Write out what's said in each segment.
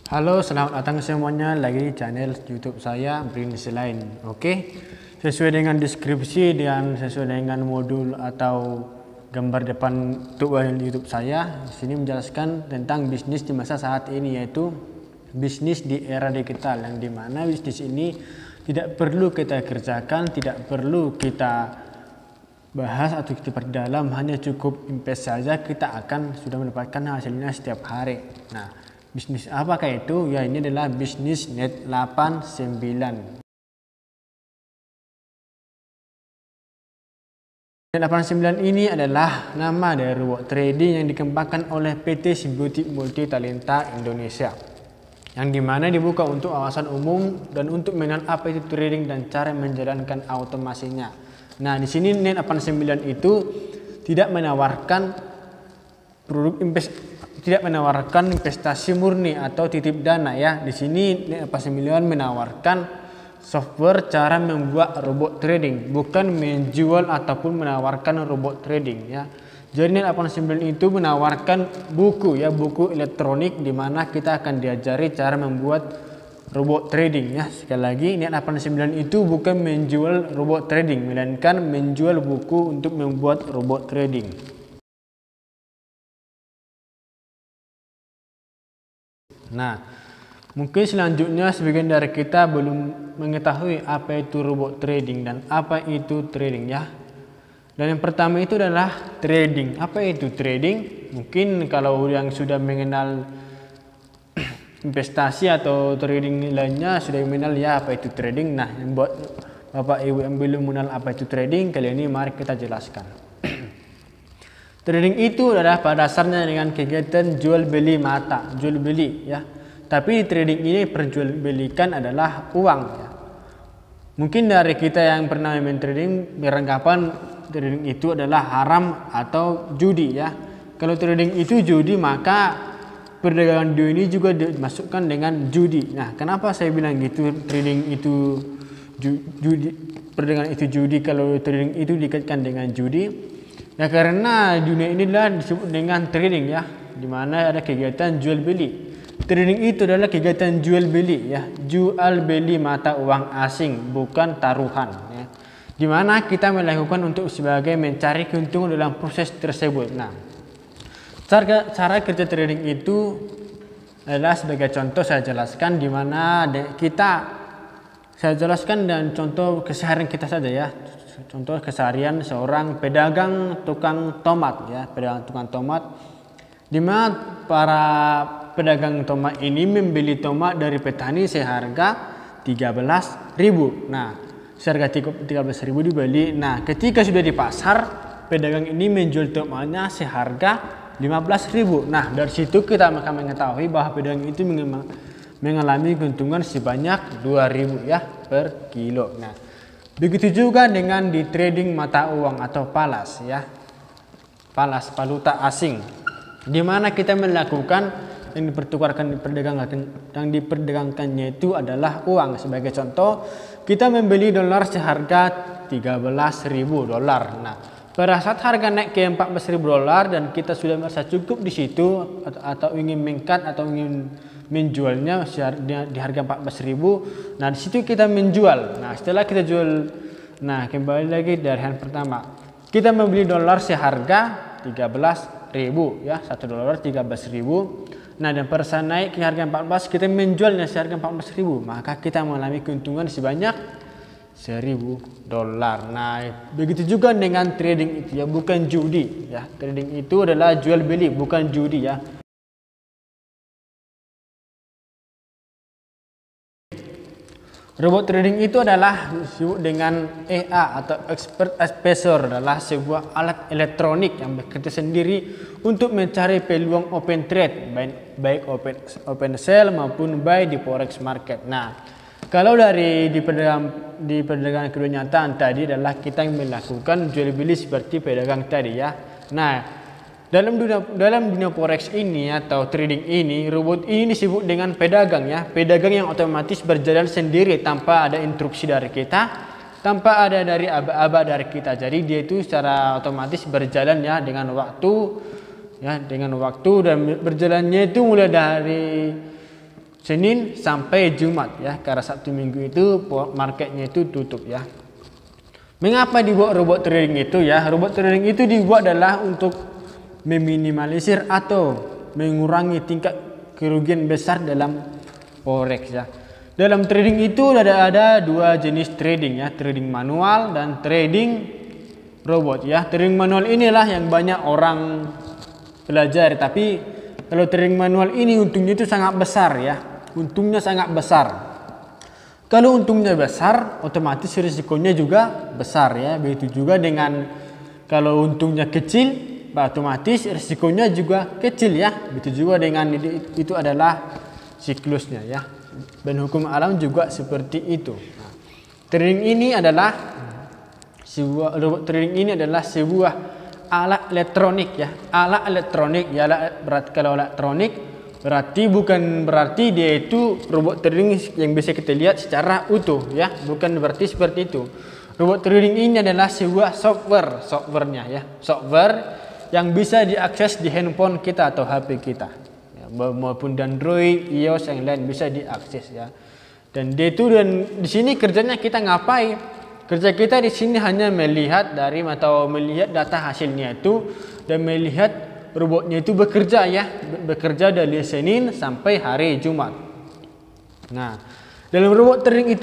Halo, selamat datang semuanya lagi di channel YouTube saya Brins Line. Oke, sesuai dengan deskripsi dan sesuai dengan modul atau gambar depan YouTube saya, di sini menjelaskan tentang bisnis di masa saat ini, yaitu bisnis di era digital, yang dimana bisnis ini tidak perlu kita kerjakan, tidak perlu kita bahas atau kita perdalam, hanya cukup invest saja kita akan sudah mendapatkan hasilnya setiap hari. Nah, bisnis apakah itu? Ya, ini adalah bisnis Net 89. Net 89 ini adalah nama dari robot trading yang dikembangkan oleh PT Simbotic Multi Talenta Indonesia, yang dimana dibuka untuk awasan umum dan untuk mengenal apa itu trading dan cara menjalankan automasinya. Nah, di sini Net 89 itu tidak menawarkan investasi murni atau titip dana ya. Di sini Net 89 menawarkan software cara membuat robot trading, bukan menjual ataupun menawarkan robot trading ya. Jadi Net 89 itu menawarkan buku ya, buku elektronik di mana kita akan diajari cara membuat robot trading ya. Sekali lagi, Net 89 itu bukan menjual robot trading, melainkan menjual buku untuk membuat robot trading. Nah, mungkin selanjutnya sebagian dari kita belum mengetahui apa itu robot trading dan apa itu trading ya. Dan yang pertama itu adalah trading. Apa itu trading? Mungkin kalau yang sudah mengenal investasi atau trading lainnya sudah mengenal ya apa itu trading. Nah, yang buat Bapak Ibu yang belum mengenal apa itu trading, kali ini mari kita jelaskan. Trading itu adalah pada dasarnya dengan kegiatan jual beli mata, jual beli ya. Tapi trading ini perjualbelikan adalah uang ya. Mungkin dari kita yang pernah main trading beranggapan trading itu adalah haram atau judi ya. Kalau trading itu judi, maka perdagangan ini juga dimasukkan dengan judi. Nah, kenapa saya bilang gitu, trading itu judi, perdagangan itu judi, kalau trading itu dikaitkan dengan judi? Ya, karena dunia ini adalah disebut dengan trading ya, dimana ada kegiatan jual beli. Trading itu adalah kegiatan jual beli ya, jual beli mata uang asing, bukan taruhan ya. Dimana kita melakukan untuk sebagai mencari keuntungan dalam proses tersebut. Nah, cara kerja trading itu adalah sebagai contoh saya jelaskan, di mana saya jelaskan dan contoh keseharian kita saja ya. Contoh keseharian seorang pedagang tukang tomat ya, pedagang tukang tomat, di mana para pedagang tomat ini membeli tomat dari petani seharga 13.000. Nah, seharga 13.000 dibeli. Nah, ketika sudah di pasar, pedagang ini menjual tomatnya seharga 15.000. Nah, dari situ kita akan mengetahui bahwa pedagang itu mengalami keuntungan sebanyak 2.000 ya per kilo. Nah, begitu juga dengan di trading mata uang atau palas ya. Palas, valuta asing, di mana kita melakukan yang dipertukarkan yang diperdagangkannya itu adalah uang. Sebagai contoh, kita membeli dolar seharga 13.000 dolar. Nah, pada saat harga naik ke 14.000 dolar dan kita sudah merasa cukup di situ atau ingin mengkat atau ingin menjualnya di harga 14.000, nah di situ kita menjual. Nah, setelah kita jual, nah kembali lagi dari yang pertama, kita membeli dolar seharga 13.000 ya, 1 dolar 13.000. Nah, dan pada saat naik ke harga 14, kita menjualnya seharga 14.000, maka kita mengalami keuntungan sebanyak 1.000 dolar. Nah, begitu juga dengan trading itu ya, bukan judi ya. Trading itu adalah jual beli, bukan judi ya. Robot trading itu adalah disebut dengan EA atau Expert Advisor, adalah sebuah alat elektronik yang bekerja sendiri untuk mencari peluang open trade, baik open sell maupun buy di forex market. Nah, kalau dari di perdagangan kenyataan tadi adalah kita yang melakukan jual beli seperti pedagang tadi ya. Nah, dalam dunia forex ini atau trading ini, robot ini disebut dengan pedagang ya. Pedagang yang otomatis berjalan sendiri tanpa ada instruksi dari kita, tanpa ada dari aba-aba dari kita. Jadi dia itu secara otomatis berjalan ya dengan waktu dan berjalannya itu mulai dari Senin sampai Jumat ya, karena Sabtu Minggu itu marketnya itu tutup ya. Mengapa dibuat robot trading itu ya? Robot trading itu dibuat adalah untuk meminimalisir atau mengurangi tingkat kerugian besar dalam forex ya. Dalam trading itu ada dua jenis trading ya, trading manual dan trading robot ya. Trading manual inilah yang banyak orang pelajari, tapi kalau trading manual ini untungnya itu sangat besar ya. Untungnya sangat besar. Kalau untungnya besar, otomatis risikonya juga besar ya. Begitu juga dengan kalau untungnya kecil, otomatis risikonya juga kecil ya. Begitu juga dengan itu adalah siklusnya ya. Dan hukum alam juga seperti itu. Nah, trading ini adalah robot trading ini adalah sebuah alat elektronik ya. Alat elektronik ya, kalau elektronik berarti dia itu robot trading yang bisa kita lihat secara utuh ya, bukan berarti seperti itu. Robot trading ini adalah sebuah softwarenya ya, software yang bisa diakses di handphone kita atau HP kita ya, maupun Android, iOS yang lain bisa diakses ya. Dan dia itu, dan di sini kerjanya kita ngapain? Kerja kita di sini hanya melihat melihat data hasilnya itu dan melihat robotnya itu bekerja ya, bekerja dari Senin sampai hari Jumat. Nah, dalam robot trading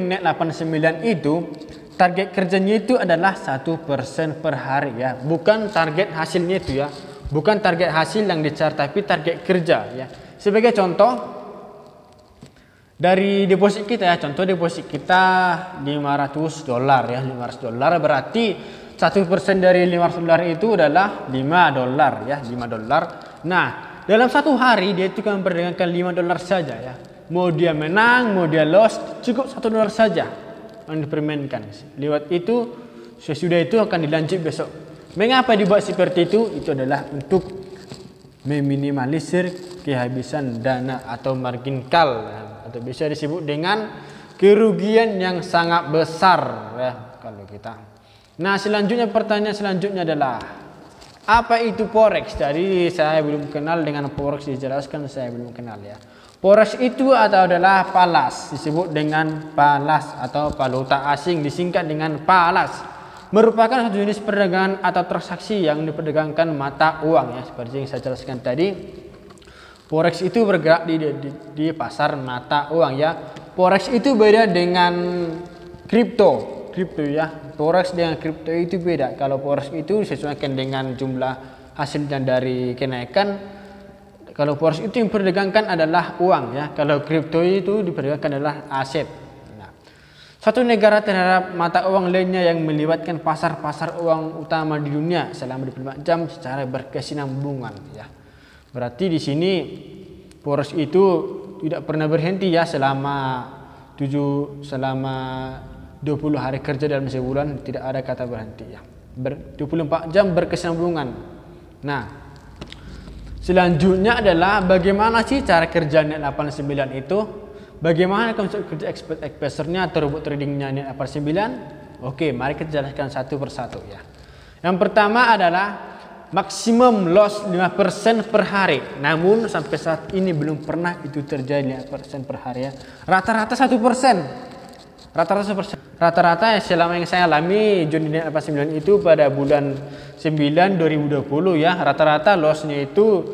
Net 89 itu target kerjanya itu adalah 1% per hari ya, bukan target hasilnya itu ya, bukan target hasil yang dicari tapi target kerja ya. Sebagai contoh dari deposit kita ya, contoh deposit kita $500 ya, $500 berarti 1% dari $500 itu adalah $5 ya, $5. Nah, dalam satu hari dia itu akan memperdagangkan $5 saja ya. Mau dia menang, mau dia loss, cukup $1 saja yang dipermainkan. Lewat itu, sesudah itu akan dilanjut besok. Mengapa dibuat seperti itu? Itu adalah untuk meminimalisir kehabisan dana atau margin call ya, atau bisa disebut dengan kerugian yang sangat besar ya kalau kita. Nah, pertanyaan selanjutnya adalah apa itu forex? Jadi saya belum kenal dengan forex, dijelaskan saya belum kenal ya. Forex itu adalah palas, disebut dengan palas atau valuta asing, disingkat dengan palas. Merupakan satu jenis perdagangan atau transaksi yang diperdagangkan mata uang ya, seperti yang saya jelaskan tadi. Forex itu bergerak di pasar mata uang ya. Forex itu beda dengan kripto ya. Forex dengan kripto itu beda. Kalau forex itu disesuaikan dengan jumlah hasilnya dari kenaikan. Kalau forex itu yang diperdagangkan adalah uang ya. Kalau kripto itu diperdagangkan adalah aset. Nah, satu negara terhadap mata uang lainnya yang melibatkan pasar-pasar uang utama di dunia selama 24 jam secara berkesinambungan ya. Berarti di sini forex itu tidak pernah berhenti ya selama 20 hari kerja dalam sebulan, tidak ada kata berhenti ya. 24 jam berkesinambungan. Nah, selanjutnya adalah bagaimana sih cara kerja Net 89 itu? Bagaimana konsep kerja expressornya atau robot tradingnya Net 89? Oke, mari kita jelaskan satu persatu ya. Yang pertama adalah maksimum loss 5% per hari. Namun sampai saat ini belum pernah itu terjadi 5% per hari ya. Rata-rata 1%. Rata-rata selama yang saya alami join di Net 89 itu pada bulan 9 2020 ya, rata-rata lossnya itu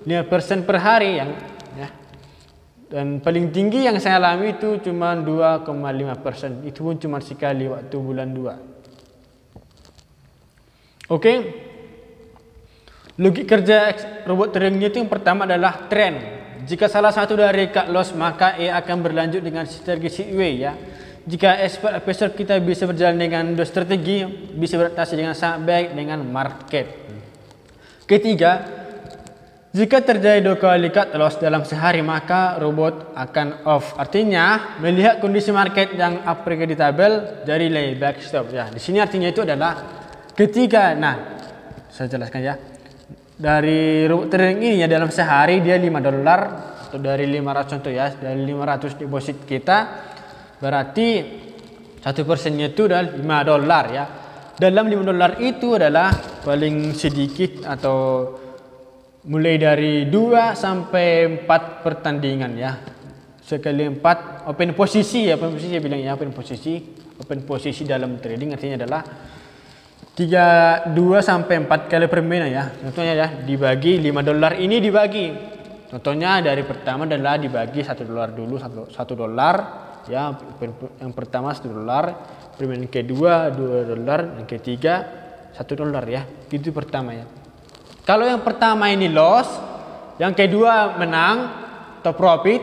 5% per hari yang ya. Dan paling tinggi yang saya alami itu cuma 2,5%. Itu pun cuma sekali waktu bulan 2. Oke. Logik kerja robot tradingnya itu yang pertama adalah trend. Jika salah satu dari cut loss maka ia akan berlanjut dengan strategi sideway ya. Jika expert kita bisa berjalan dengan dua strategi, bisa beradaptasi dengan sangat baik dengan market. Ketiga, jika terjadi 2 kali cut loss dalam sehari maka robot akan off. Artinya melihat kondisi market yang unpredictable dari layback stop ya. Di sini artinya itu adalah ketika, nah saya jelaskan ya. Dari robot trading ini ya dalam sehari dia $5 atau dari 500 contoh ya, dari 500 deposit kita berarti 1%-nya itu adalah $5 ya. Dalam $5 itu adalah paling sedikit atau mulai dari 2 sampai 4 pertandingan ya. Sekali 4 open posisi ya, open posisi saya bilang ya, open posisi. Open posisi dalam trading artinya adalah 2 sampai 4 kali permainan ya. Contohnya ya, dibagi $5 ini dibagi. Contohnya dari pertama adalah dibagi $1 dulu, $1 ya. Yang pertama $1, permainan kedua $2, yang ketiga $1 ya. Itu pertama ya. Kalau yang pertama ini loss, yang kedua menang atau profit,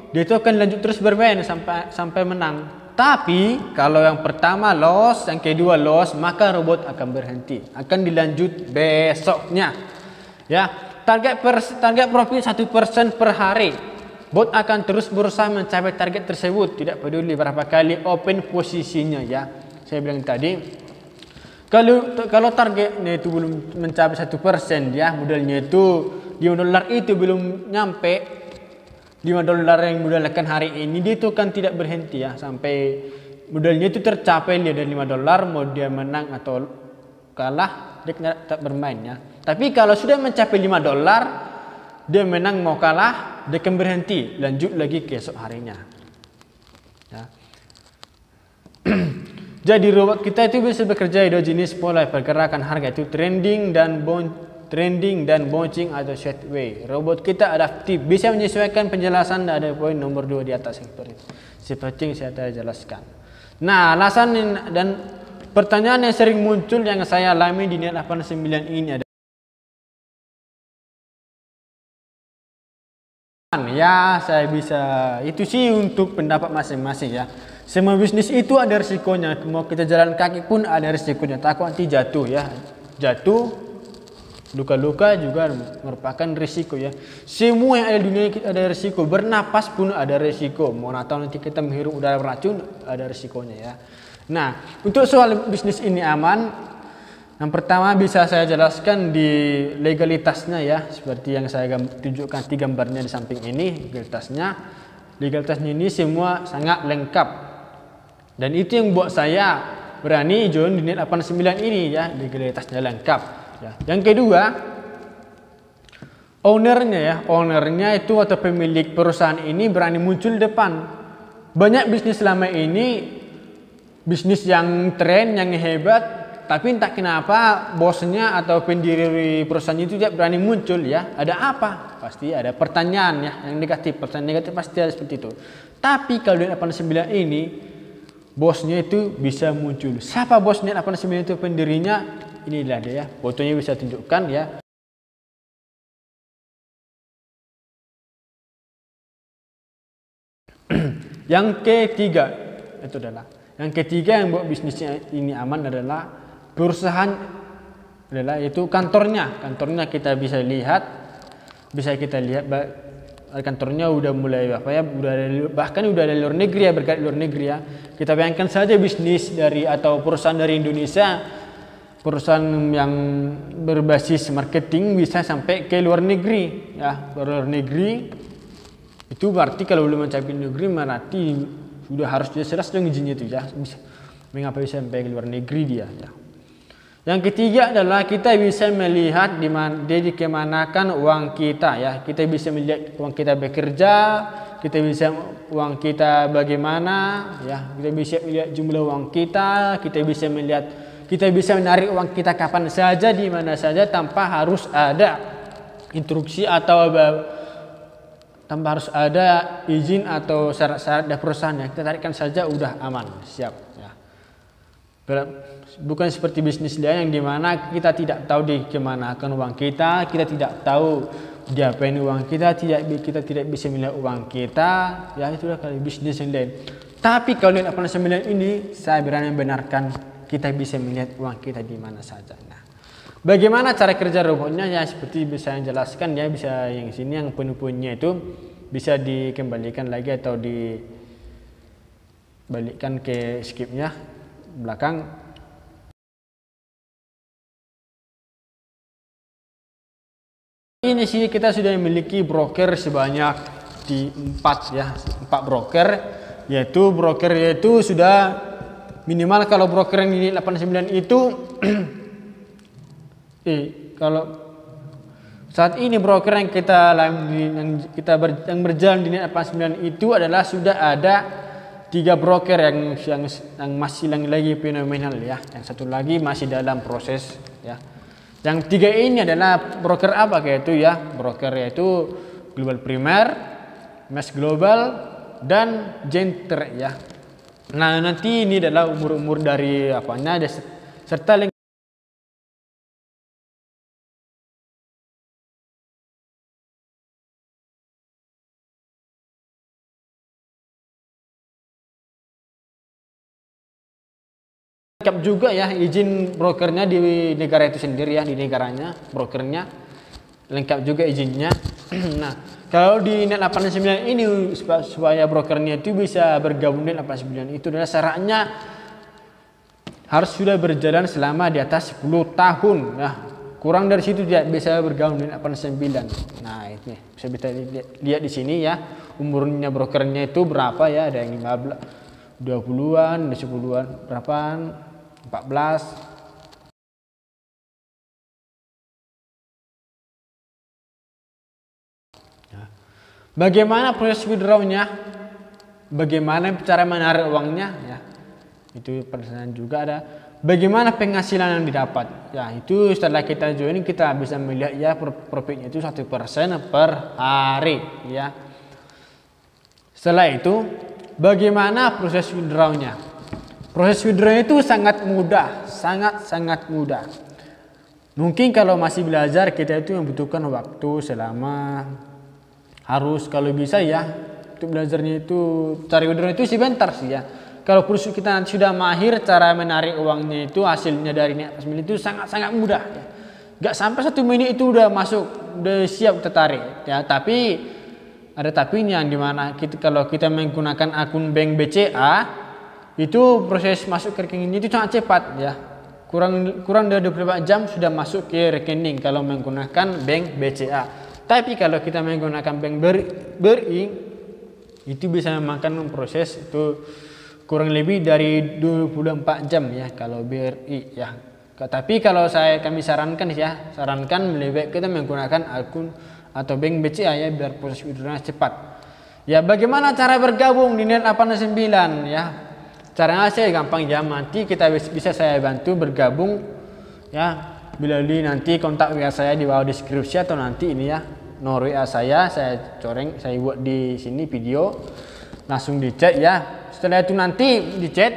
dia itu akan lanjut terus bermain sampai menang. Tapi kalau yang pertama loss, yang kedua loss, maka robot akan berhenti, akan dilanjut besoknya. Ya, target profit 1% per hari. Bot akan terus berusaha mencapai target tersebut, tidak peduli berapa kali open posisinya ya. Saya bilang tadi, kalau targetnya itu belum mencapai 1% ya, modalnya itu $5 itu belum nyampe $5 yang modalkan hari ini, dia itu kan tidak berhenti ya sampai modalnya itu tercapai. Dia dari $5, mau dia menang atau kalah dia tetap bermain ya. Tapi kalau sudah mencapai $5, dia menang mau kalah, dia akan berhenti, lanjut lagi ke esok harinya ya. Jadi robot kita itu bisa bekerja di 2 jenis pola pergerakan harga, itu trending dan bouncing atau sideways. Robot kita adaptif, bisa menyesuaikan penjelasan ada poin nomor 2 di atas seperti yang saya telah jelaskan. Nah, alasan dan pertanyaan yang sering muncul yang saya alami di Net 89 ini ada ya, saya bisa itu sih untuk pendapat masing-masing ya. Semua bisnis itu ada risikonya. Mau kita jalan kaki pun ada risikonya. Takut nanti jatuh ya. Jatuh, luka-luka juga merupakan risiko ya. Semua yang ada di dunia kita ada risiko. Bernapas pun ada risiko. Mau tahu nanti kita menghirup udara beracun, ada risikonya ya. Nah, untuk soal bisnis ini aman, yang pertama bisa saya jelaskan di legalitasnya ya. Seperti yang saya tunjukkan di gambarnya di samping ini, legalitasnya. Legalitasnya ini semua sangat lengkap. Dan itu yang buat saya berani join di Net 89 ini ya, legalitasnya lengkap ya. Yang kedua, ownernya itu atau pemilik perusahaan ini berani muncul depan. Banyak bisnis selama ini, bisnis yang tren, yang hebat, tapi entah kenapa bosnya atau pendiri perusahaan itu tidak berani muncul ya. Ada apa? Pasti ada pertanyaan ya, yang negatif. Pertanyaan negatif pasti ada seperti itu. Tapi kalau di 89 ini, bosnya itu bisa muncul. Siapa bosnya 89 itu, pendirinya? Inilah dia ya. Fotonya bisa tunjukkan ya. Yang ketiga itu adalah, yang ketiga yang buat bisnisnya ini aman adalah perusahaan adalah itu kantornya. Kantornya kita bisa lihat kantornya udah mulai apa ya, bahkan udah dari luar negeri ya, bergerak luar negeri ya. Kita bayangkan saja bisnis dari atau perusahaan dari Indonesia, perusahaan yang berbasis marketing bisa sampai ke luar negeri ya. Luar negeri itu berarti kalau belum mencapai negeri berarti sudah harus jelas dong izinnya itu ya. Mengapa bisa sampai ke luar negeri dia ya. Yang ketiga adalah kita bisa melihat di mana dikemanakan uang kita ya. Kita bisa melihat uang kita bekerja, kita bisa uang kita bagaimana ya. Kita bisa melihat jumlah uang kita bisa menarik uang kita kapan saja, di mana saja, tanpa harus ada instruksi atau tanpa harus ada izin atau syarat-syarat dari perusahaan ya. Kita tarikkan saja udah aman, siap ya. Bukan seperti bisnis lain yang dimana kita tidak tahu dikemanakan uang kita tidak tahu diapain uang kita tidak bisa melihat uang kita ya. Itulah kalau bisnis yang lain. Tapi kalau di 89 ini saya berani membenarkan kita bisa melihat uang kita di mana saja. Nah, bagaimana cara kerja robotnya ya, seperti bisa yang jelaskan ya, bisa yang sini yang penipuannya itu bisa dikembalikan lagi atau dibalikkan ke skipnya belakang. Ini sini kita sudah memiliki broker sebanyak di 4 broker, yaitu sudah minimal kalau broker yang di 89 itu kalau Saat ini broker yang yang berjalan di Net 89 itu adalah sudah ada 3 broker yang masih lagi fenomenal ya. Yang satu lagi masih dalam proses ya. Yang 3 ini adalah broker apa yaitu ya? Broker yaitu Global Primer, Mass Global, dan Genter ya. Nah, nanti ini adalah umur dari apanya serta lengkap juga ya izin brokernya di negara itu sendiri ya, di negaranya brokernya lengkap juga izinnya. Nah, kalau di Net 89 ini supaya brokernya itu bisa bergabung di Net 89 itu adalah syaratnya harus sudah berjalan selama di atas 10 tahun ya. Kurang dari situ tidak bisa bergabung di Net 89. Nah, ini bisa lihat di sini ya. Umurnya brokernya itu berapa ya? Ada yang 15, 20-an, 10-an, berapaan? 14. Bagaimana proses withdrawnya? Bagaimana cara menarik uangnya? Ya, itu pertanyaan juga ada. Bagaimana penghasilan yang didapat? Ya, itu setelah kita join kita bisa melihat ya profitnya itu 1% per hari ya. Setelah itu, bagaimana proses withdrawnya? Proses withdraw itu sangat mudah, sangat mudah. Mungkin kalau masih belajar kita itu membutuhkan waktu selama harus kalau bisa ya untuk belajarnya itu cari withdraw itu sebentar sih ya. Kalau kita nanti sudah mahir cara menarik uangnya itu hasilnya dari Net 89 itu sangat mudah ya. Gak sampai 1 menit itu udah masuk, udah siap tertarik ya. Tapi ada tapinya yang dimana kalau kita menggunakan akun bank BCA itu proses masuk ke rekening itu sangat cepat ya. Kurang dari 24 jam sudah masuk ke rekening kalau menggunakan bank BCA. Tapi kalau kita menggunakan bank BRI itu bisa memakan proses itu kurang lebih dari 24 jam ya kalau BRI ya. Tapi kalau kami sarankan lebih baik kita menggunakan akun atau bank BCA ya biar proses withdrawnya cepat. Ya, bagaimana cara bergabung di Net 89 ya? Caranya saya gampang ya, nanti kita bisa saya bantu bergabung ya melalui nanti kontak WA saya di bawah deskripsi atau nanti ini ya nomor WA saya coreng, saya buat di sini video langsung di chat ya. Setelah itu nanti di chat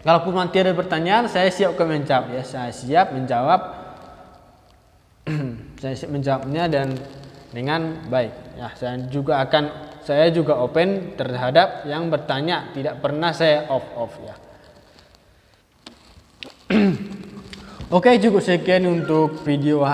kalaupun nanti ada pertanyaan saya siap menjawab ya, saya siap menjawab saya siap menjawabnya dan dengan baik ya. Saya juga open terhadap yang bertanya, tidak pernah saya off ya. Oke, cukup sekian untuk video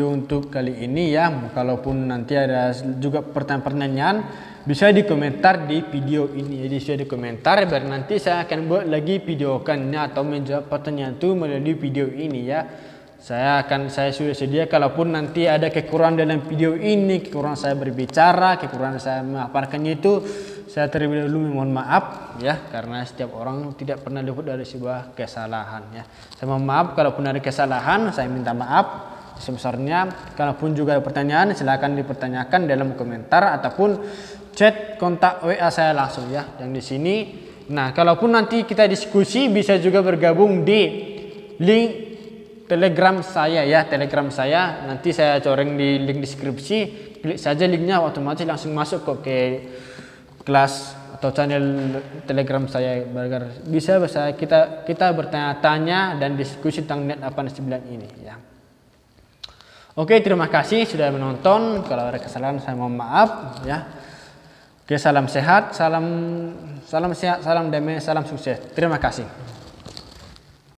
untuk kali ini ya. Kalaupun nanti ada juga pertanyaan-pertanyaan bisa di komentar di video ini. Jadi bisa di komentar biar nanti saya akan buat lagi videokannya atau menjawab pertanyaan itu melalui video ini ya. Saya sudah sedia kalaupun nanti ada kekurangan dalam video ini, kekurangan saya berbicara, kekurangan saya memaparkannya itu, saya terlebih dahulu mohon maaf ya, karena setiap orang tidak pernah luput dari sebuah kesalahan ya. Saya mohon maaf kalaupun ada kesalahan, saya minta maaf sebesarnya. Kalaupun juga ada pertanyaan, silakan dipertanyakan dalam komentar ataupun chat kontak WA saya langsung ya, yang di sini. Nah, kalaupun nanti kita diskusi bisa juga bergabung di link Telegram saya ya, Telegram saya nanti saya coreng di link deskripsi, klik saja linknya otomatis langsung masuk ke kelas atau channel Telegram saya agar bisa kita bertanya-tanya dan diskusi tentang Net 89 ini ya. Oke, terima kasih sudah menonton. Kalau ada kesalahan saya mohon maaf ya. Oke, salam sehat, salam sehat, salam damai, salam sukses. Terima kasih.